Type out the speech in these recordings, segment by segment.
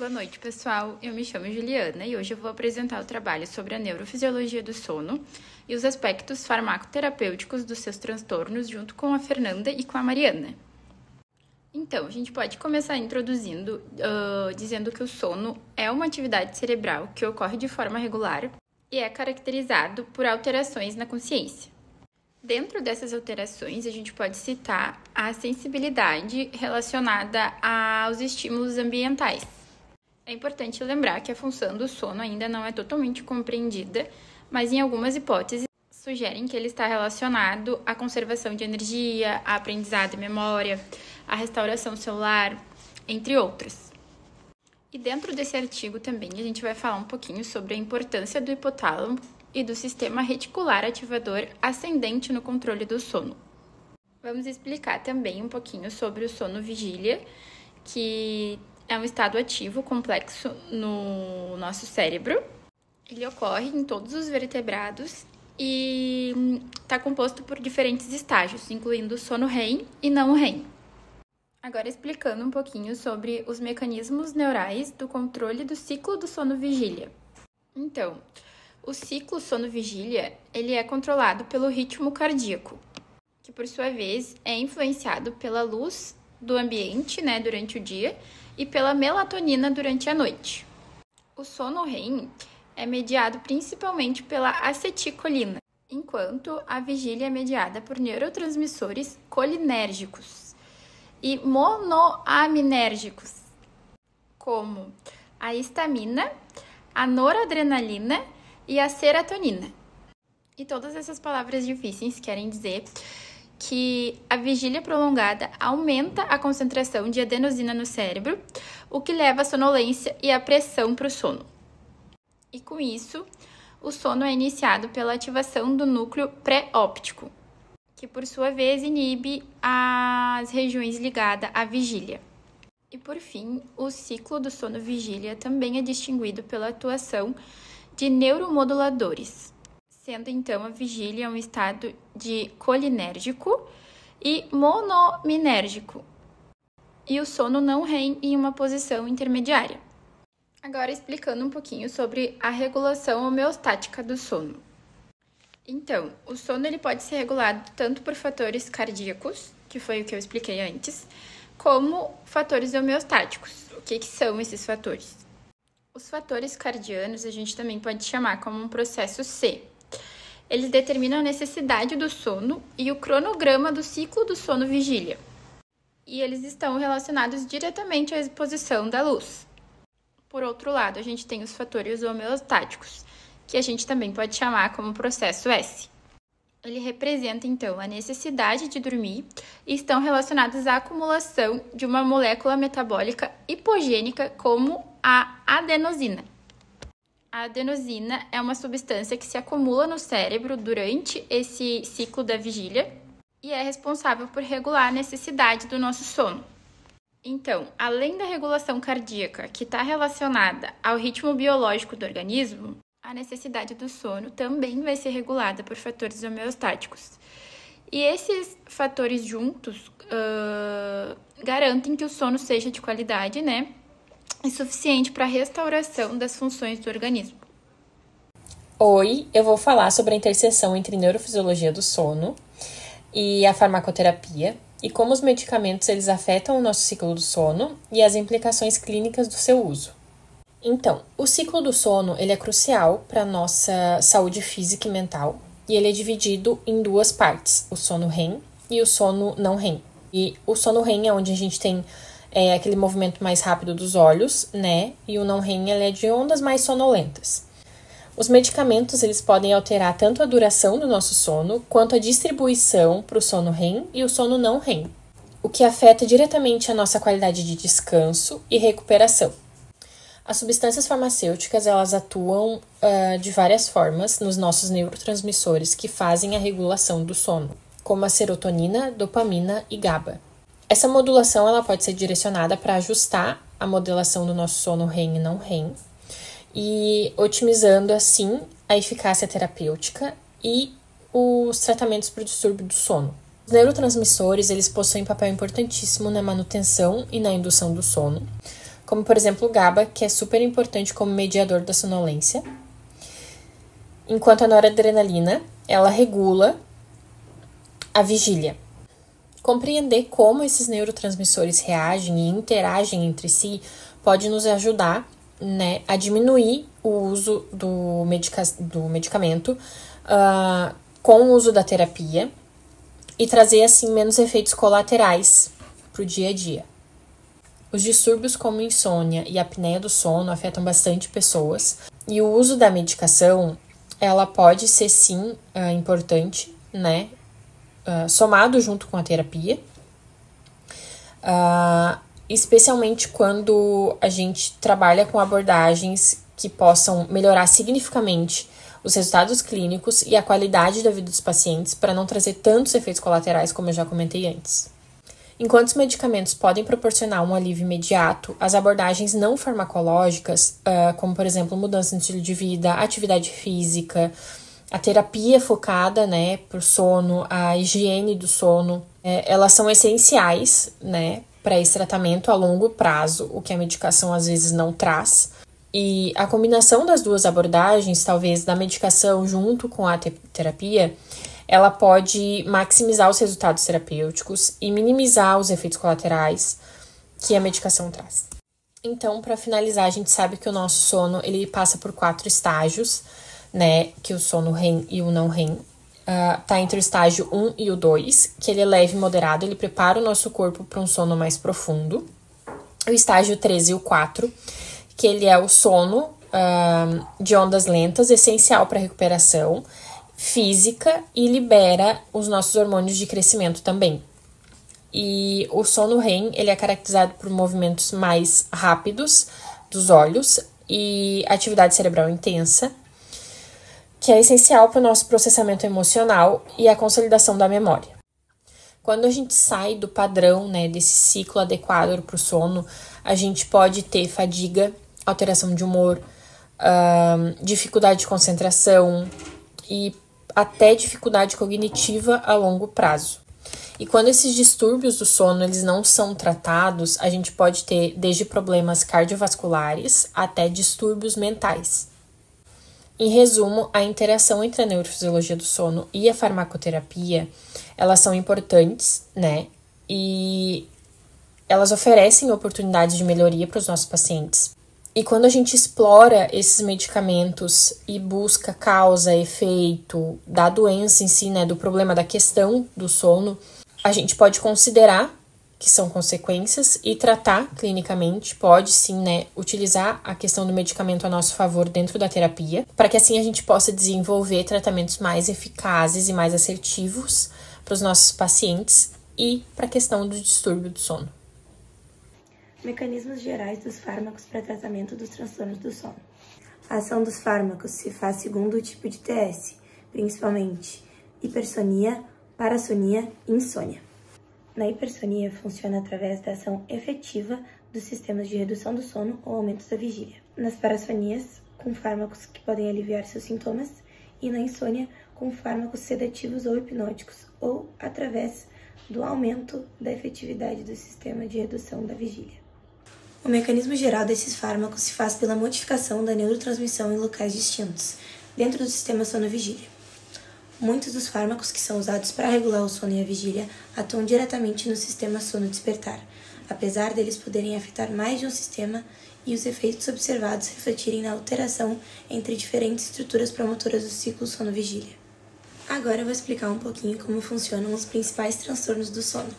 Boa noite, pessoal. Eu me chamo Juliana e hoje eu vou apresentar o trabalho sobre a neurofisiologia do sono e os aspectos farmacoterapêuticos dos seus transtornos junto com a Fernanda e com a Mariana. Então, a gente pode começar introduzindo, dizendo que o sono é uma atividade cerebral que ocorre de forma regular e é caracterizado por alterações na consciência. Dentro dessas alterações, a gente pode citar a sensibilidade relacionada aos estímulos ambientais. É importante lembrar que a função do sono ainda não é totalmente compreendida, mas em algumas hipóteses sugerem que ele está relacionado à conservação de energia, à aprendizado e memória, à restauração celular, entre outras. E dentro desse artigo também a gente vai falar um pouquinho sobre a importância do hipotálamo e do sistema reticular ativador ascendente no controle do sono. Vamos explicar também um pouquinho sobre o sono vigília, que é um estado ativo complexo no nosso cérebro. Ele ocorre em todos os vertebrados e está composto por diferentes estágios, incluindo o sono REM e não REM. Agora explicando um pouquinho sobre os mecanismos neurais do controle do ciclo do sono vigília. Então, o ciclo sono-vigília, ele é controlado pelo ritmo cardíaco, que por sua vez é influenciado pela luz do ambiente, durante o dia, e pela melatonina durante a noite. O sono REM é mediado principalmente pela acetilcolina, enquanto a vigília é mediada por neurotransmissores colinérgicos e monoaminérgicos, como a histamina, a noradrenalina e a serotonina. E todas essas palavras difíceis querem dizer que a vigília prolongada aumenta a concentração de adenosina no cérebro, o que leva à sonolência e à pressão para o sono. E com isso, o sono é iniciado pela ativação do núcleo pré-óptico, que por sua vez inibe as regiões ligadas à vigília. E por fim, o ciclo do sono-vigília também é distinguido pela atuação de neuromoduladores, sendo então a vigília um estado de colinérgico e monominérgico, e o sono não REM em uma posição intermediária. Agora explicando um pouquinho sobre a regulação homeostática do sono. Então, o sono ele pode ser regulado tanto por fatores cardíacos, que foi o que eu expliquei antes, como fatores homeostáticos. O que são esses fatores? Os fatores cardianos a gente também pode chamar como um processo C. Eles determinam a necessidade do sono e o cronograma do ciclo do sono-vigília. E eles estão relacionados diretamente à exposição da luz. Por outro lado, a gente tem os fatores homeostáticos, que a gente também pode chamar como processo S. Ele representa, então, a necessidade de dormir e estão relacionados à acumulação de uma molécula metabólica hipogênica como a adenosina. A adenosina é uma substância que se acumula no cérebro durante esse ciclo da vigília e é responsável por regular a necessidade do nosso sono. Então, além da regulação cardíaca, que está relacionada ao ritmo biológico do organismo, a necessidade do sono também vai ser regulada por fatores homeostáticos. E esses fatores juntos garantem que o sono seja de qualidade, e suficiente para a restauração das funções do organismo. Oi, eu vou falar sobre a interseção entre neurofisiologia do sono e a farmacoterapia e como os medicamentos eles afetam o nosso ciclo do sono e as implicações clínicas do seu uso. Então, o ciclo do sono ele é crucial para a nossa saúde física e mental e ele é dividido em duas partes, o sono REM e o sono não REM. E o sono REM é onde a gente tem aquele movimento mais rápido dos olhos, e o não REM ele é de ondas mais sonolentas. Os medicamentos eles podem alterar tanto a duração do nosso sono quanto a distribuição para o sono REM e o sono não REM, o que afeta diretamente a nossa qualidade de descanso e recuperação. As substâncias farmacêuticas elas atuam de várias formas nos nossos neurotransmissores que fazem a regulação do sono, como a serotonina, dopamina e GABA. Essa modulação ela pode ser direcionada para ajustar a modelação do nosso sono REM e não REM e otimizando assim a eficácia terapêutica e os tratamentos para o distúrbio do sono. Os neurotransmissores eles possuem papel importantíssimo na manutenção e na indução do sono, como por exemplo o GABA, que é super importante como mediador da sonolência. Enquanto a noradrenalina, ela regula a vigília. Compreender como esses neurotransmissores reagem e interagem entre si pode nos ajudar, né, a diminuir o uso do medicamento com o uso da terapia e trazer, assim, menos efeitos colaterais para o dia a dia. Os distúrbios como insônia e apneia do sono afetam bastante pessoas e o uso da medicação, ela pode ser, sim, importante, né, somado junto com a terapia, especialmente quando a gente trabalha com abordagens que possam melhorar significativamente os resultados clínicos e a qualidade da vida dos pacientes para não trazer tantos efeitos colaterais como eu já comentei antes. Enquanto os medicamentos podem proporcionar um alívio imediato, as abordagens não farmacológicas, como por exemplo mudança no estilo de vida, atividade física, a terapia focada, né, para o sono, a higiene do sono, elas são essenciais, né, para esse tratamento a longo prazo, o que a medicação às vezes não traz. E a combinação das duas abordagens, talvez da medicação junto com a terapia, ela pode maximizar os resultados terapêuticos e minimizar os efeitos colaterais que a medicação traz. Então, para finalizar, a gente sabe que o nosso sono ele passa por 4 estágios, né, que o sono REM e o não REM. Tá entre o estágio 1 e o 2, que ele é leve e moderado, ele prepara o nosso corpo para um sono mais profundo. O estágio 3 e o 4, que ele é o sono de ondas lentas, essencial para a recuperação física e libera os nossos hormônios de crescimento também. E o sono REM, ele é caracterizado por movimentos mais rápidos dos olhos e atividade cerebral intensa, que é essencial para o nosso processamento emocional e a consolidação da memória. Quando a gente sai do padrão, né, desse ciclo adequado para o sono, a gente pode ter fadiga, alteração de humor, dificuldade de concentração e até dificuldade cognitiva a longo prazo. E quando esses distúrbios do sono eles não são tratados, a gente pode ter desde problemas cardiovasculares até distúrbios mentais. Em resumo, a interação entre a neurofisiologia do sono e a farmacoterapia, elas são importantes, né? E elas oferecem oportunidades de melhoria para os nossos pacientes. E quando a gente explora esses medicamentos e busca causa, efeito da doença em si, né, do problema, da questão do sono, a gente pode considerar que são consequências e tratar clinicamente, pode sim, né, utilizar a questão do medicamento a nosso favor dentro da terapia, para que assim a gente possa desenvolver tratamentos mais eficazes e mais assertivos para os nossos pacientes e para a questão do distúrbio do sono. Mecanismos gerais dos fármacos para tratamento dos transtornos do sono. A ação dos fármacos se faz segundo o tipo de TS, principalmente hipersonia, parassonia e insônia. Na hipersonia, funciona através da ação efetiva dos sistemas de redução do sono ou aumento da vigília. Nas parassonias, com fármacos que podem aliviar seus sintomas, e na insônia, com fármacos sedativos ou hipnóticos, ou através do aumento da efetividade do sistema de redução da vigília. O mecanismo geral desses fármacos se faz pela modificação da neurotransmissão em locais distintos, dentro do sistema sono-vigília. Muitos dos fármacos que são usados para regular o sono e a vigília atuam diretamente no sistema sono-despertar, apesar deles poderem afetar mais de um sistema e os efeitos observados refletirem na alteração entre diferentes estruturas promotoras do ciclo sono-vigília. Agora eu vou explicar um pouquinho como funcionam os principais transtornos do sono.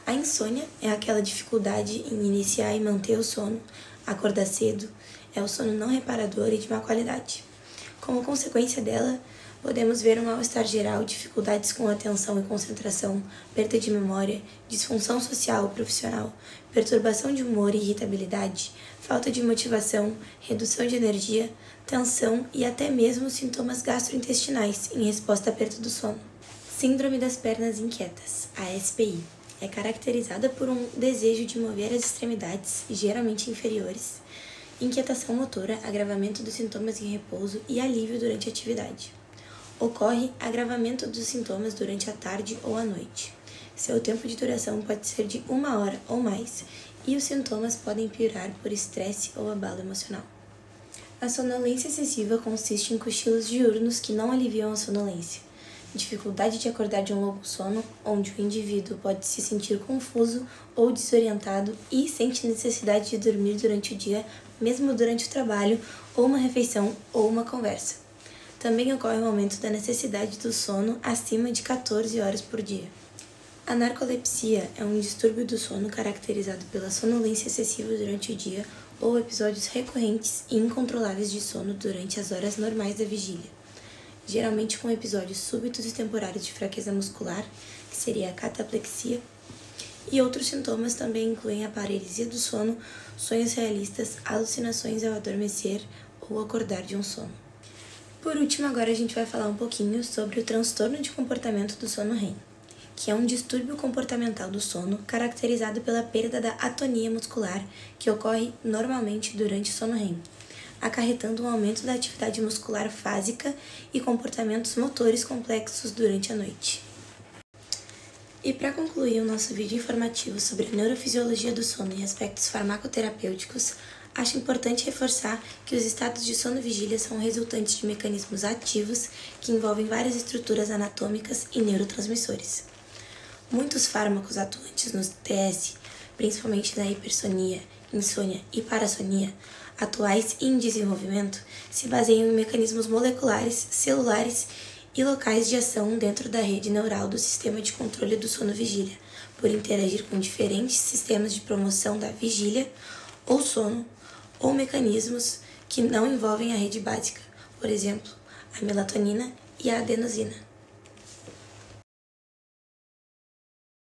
A insônia é aquela dificuldade em iniciar e manter o sono, acordar cedo, é o sono não reparador e de má qualidade. Como consequência dela, podemos ver um mal-estar geral, dificuldades com atenção e concentração, perda de memória, disfunção social ou profissional, perturbação de humor e irritabilidade, falta de motivação, redução de energia, tensão e até mesmo sintomas gastrointestinais em resposta à perda do sono. Síndrome das pernas inquietas, a SPI. É caracterizada por um desejo de mover as extremidades, geralmente inferiores, inquietação motora, agravamento dos sintomas em repouso e alívio durante a atividade. Ocorre agravamento dos sintomas durante a tarde ou a noite. Seu tempo de duração pode ser de 1 hora ou mais e os sintomas podem piorar por estresse ou abalo emocional. A sonolência excessiva consiste em cochilos diurnos que não aliviam a sonolência, dificuldade de acordar de um longo sono, onde o indivíduo pode se sentir confuso ou desorientado e sente necessidade de dormir durante o dia, mesmo durante o trabalho, ou uma refeição ou uma conversa. Também ocorre um aumento da necessidade do sono acima de 14 horas por dia. A narcolepsia é um distúrbio do sono caracterizado pela sonolência excessiva durante o dia ou episódios recorrentes e incontroláveis de sono durante as horas normais da vigília, geralmente com episódios súbitos e temporários de fraqueza muscular, que seria a cataplexia, e outros sintomas também incluem a paralisia do sono, sonhos realistas, alucinações ao adormecer ou acordar de um sono. Por último, agora a gente vai falar um pouquinho sobre o transtorno de comportamento do sono REM, que é um distúrbio comportamental do sono caracterizado pela perda da atonia muscular, que ocorre normalmente durante o sono REM, acarretando um aumento da atividade muscular fásica e comportamentos motores complexos durante a noite. E para concluir o nosso vídeo informativo sobre a neurofisiologia do sono e aspectos farmacoterapêuticos, acho importante reforçar que os estados de sono-vigília são resultantes de mecanismos ativos que envolvem várias estruturas anatômicas e neurotransmissores. Muitos fármacos atuantes no TS, principalmente na hipersonia, insônia e parassonia, atuais e em desenvolvimento, se baseiam em mecanismos moleculares, celulares e locais de ação dentro da rede neural do sistema de controle do sono-vigília, por interagir com diferentes sistemas de promoção da vigília ou sono, ou mecanismos que não envolvem a rede básica, por exemplo, a melatonina e a adenosina.